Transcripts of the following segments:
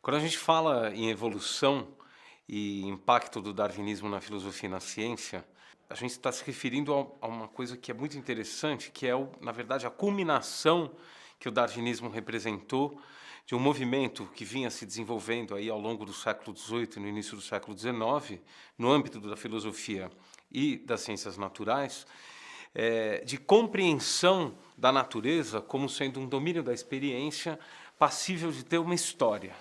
Quando a gente fala em evolução e impacto do darwinismo na filosofia e na ciência, a gente está se referindo a uma coisa que é muito interessante, que é, na verdade, a culminação que o darwinismo representou de um movimento que vinha se desenvolvendo aí ao longo do século XVIII e no início do século XIX, no âmbito da filosofia e das ciências naturais, de compreensão da natureza como sendo um domínio da experiência passível de ter uma história.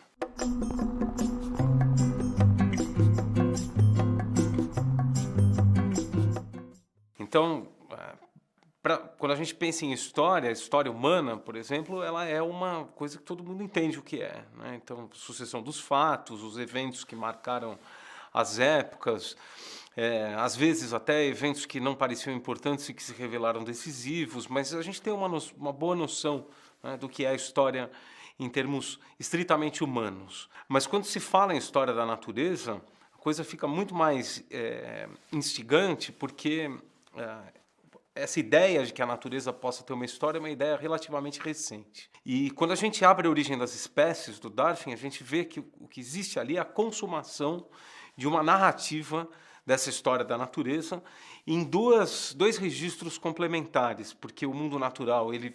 Então, quando a gente pensa em história, a história humana, por exemplo, ela é uma coisa que todo mundo entende o que é, né? Então, sucessão dos fatos, os eventos que marcaram as épocas, às vezes até eventos que não pareciam importantes e que se revelaram decisivos, mas a gente tem uma boa noção, né, do que é a história em termos estritamente humanos. Mas quando se fala em história da natureza, a coisa fica muito mais instigante, porque essa ideia de que a natureza possa ter uma história é uma ideia relativamente recente. E quando a gente abre a origem das espécies do Darwin, a gente vê que o que existe ali é a consumação de uma narrativa dessa história da natureza em dois registros complementares, porque o mundo natural ele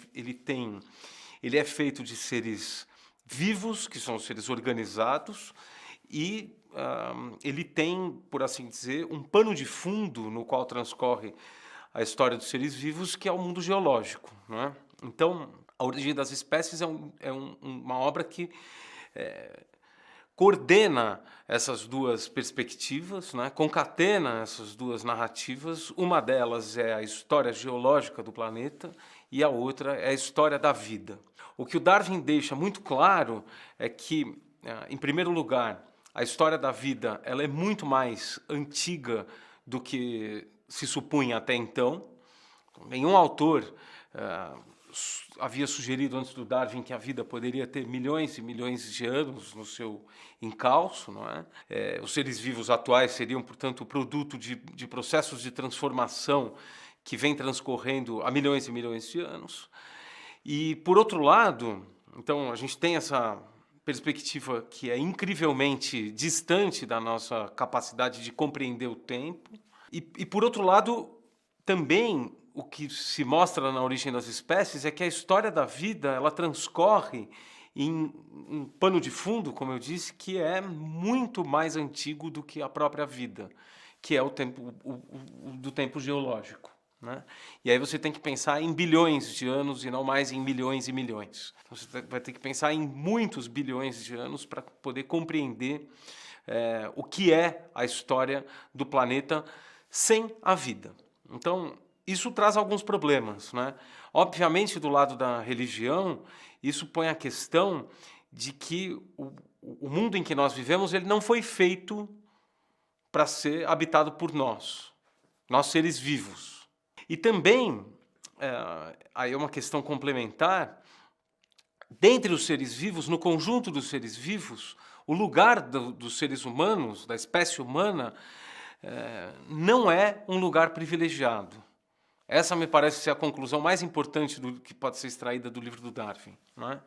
é feito de seres vivos, que são seres organizados, e ele tem, por assim dizer, um pano de fundo no qual transcorre a história dos seres vivos, que é o mundo geológico, não é? Então, A Origem das Espécies uma obra que coordena essas duas perspectivas, né? Concatena essas duas narrativas. Uma delas é a história geológica do planeta e a outra é a história da vida. O que o Darwin deixa muito claro é que, em primeiro lugar, a história da vida ela é muito mais antiga do que se supunha até então. Nenhum autor havia sugerido antes do Darwin que a vida poderia ter milhões e milhões de anos no seu encalço, não é? Os seres vivos atuais seriam, portanto, produto de processos de transformação que vêm transcorrendo há milhões e milhões de anos. E, por outro lado, então, a gente tem essa perspectiva que é incrivelmente distante da nossa capacidade de compreender o tempo. E por outro lado, também o que se mostra na Origem das Espécies é que a história da vida ela transcorre em um pano de fundo, como eu disse, que é muito mais antigo do que a própria vida, que é o tempo do tempo geológico, né? E aí você tem que pensar em bilhões de anos e não mais em milhões e milhões. Então você vai ter que pensar em muitos bilhões de anos para poder compreender o que é a história do planeta sem a vida. Então, isso traz alguns problemas, né? Obviamente, do lado da religião, isso põe a questão de que o mundo em que nós vivemos ele não foi feito para ser habitado por nós seres vivos. E também, aí é uma questão complementar, dentre os seres vivos, no conjunto dos seres vivos, o lugar dos seres humanos, da espécie humana, não é um lugar privilegiado. Essa me parece ser a conclusão mais importante que pode ser extraída do livro do Darwin, não é?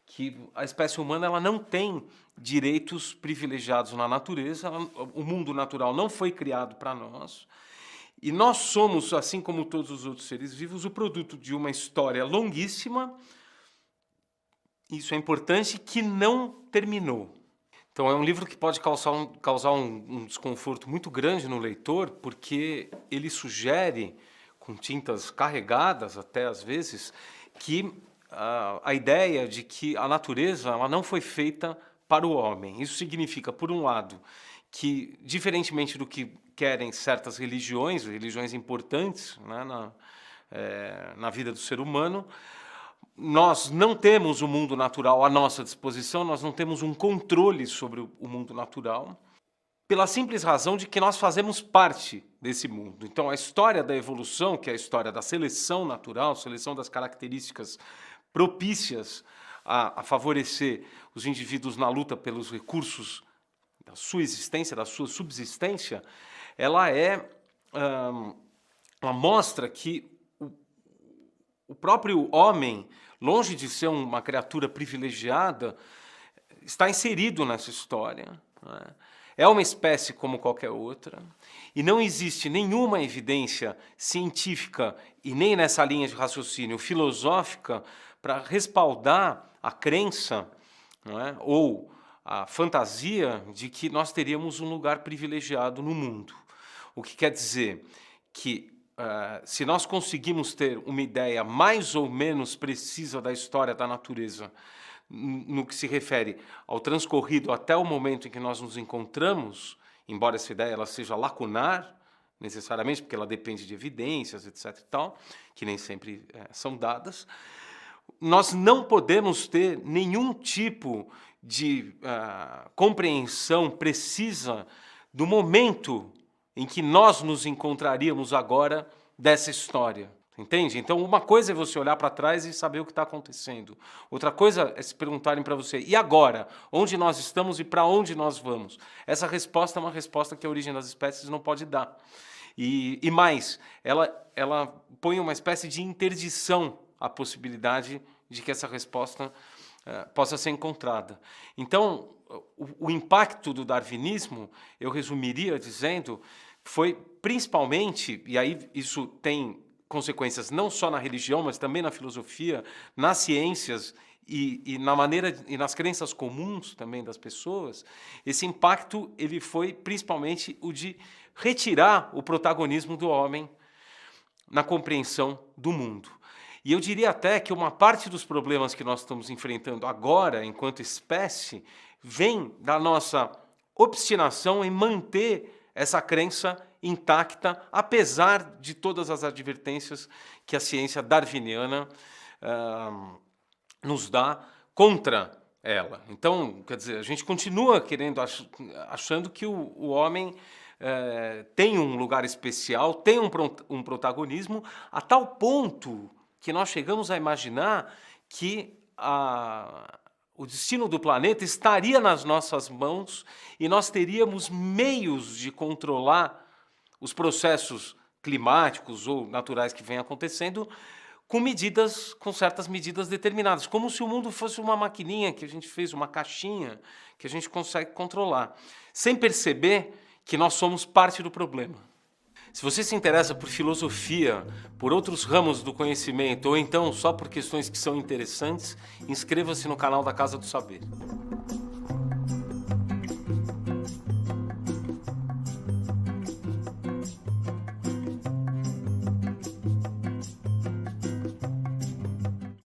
Que a espécie humana ela não tem direitos privilegiados na natureza, o mundo natural não foi criado para nós, e nós somos, assim como todos os outros seres vivos, o produto de uma história longuíssima, isso é importante, que não terminou. Então é um livro que pode causar um desconforto muito grande no leitor, porque ele sugere, com tintas carregadas até às vezes, que a ideia de que a natureza ela não foi feita para o homem. Isso significa, por um lado, que, diferentemente do que querem certas religiões importantes, né, na vida do ser humano, nós não temos o mundo natural à nossa disposição, nós não temos um controle sobre o mundo natural, pela simples razão de que nós fazemos parte desse mundo. Então, a história da evolução, que é a história da seleção natural, seleção das características propícias a favorecer os indivíduos na luta pelos recursos da sua existência, da sua subsistência, ela mostra que o próprio homem, longe de ser uma criatura privilegiada, está inserido nessa história, né? É uma espécie como qualquer outra, e não existe nenhuma evidência científica e nem nessa linha de raciocínio filosófica para respaldar a crença, não é? Ou a fantasia de que nós teríamos um lugar privilegiado no mundo. O que quer dizer que, se nós conseguimos ter uma ideia mais ou menos precisa da história da natureza, no que se refere ao transcorrido até o momento em que nós nos encontramos, embora essa ideia ela seja lacunar, necessariamente, porque ela depende de evidências, etc. e tal, que nem sempre são dadas, nós não podemos ter nenhum tipo de compreensão precisa do momento em que nós nos encontraríamos agora dessa história. Entende? Então, uma coisa é você olhar para trás e saber o que está acontecendo. Outra coisa é se perguntarem para você, e agora? Onde nós estamos e para onde nós vamos? Essa resposta é uma resposta que a origem das espécies não pode dar. E mais, ela põe uma espécie de interdição à possibilidade de que essa resposta possa ser encontrada. Então, o impacto do darwinismo, eu resumiria dizendo, foi principalmente, e aí isso tem consequências não só na religião, mas também na filosofia, nas ciências e na maneira e nas crenças comuns também das pessoas. Esse impacto ele foi principalmente o de retirar o protagonismo do homem na compreensão do mundo. E eu diria até que uma parte dos problemas que nós estamos enfrentando agora, enquanto espécie, vem da nossa obstinação em manter essa crença intacta, apesar de todas as advertências que a ciência darwiniana nos dá contra ela. Então, quer dizer, a gente continua achando que o homem tem um lugar especial, tem um protagonismo, a tal ponto que nós chegamos a imaginar que o destino do planeta estaria nas nossas mãos e nós teríamos meios de controlar os processos climáticos ou naturais que vêm acontecendo com certas medidas determinadas, como se o mundo fosse uma maquininha que a gente fez, uma caixinha que a gente consegue controlar, sem perceber que nós somos parte do problema. Se você se interessa por filosofia, por outros ramos do conhecimento, ou então só por questões que são interessantes, inscreva-se no canal da Casa do Saber.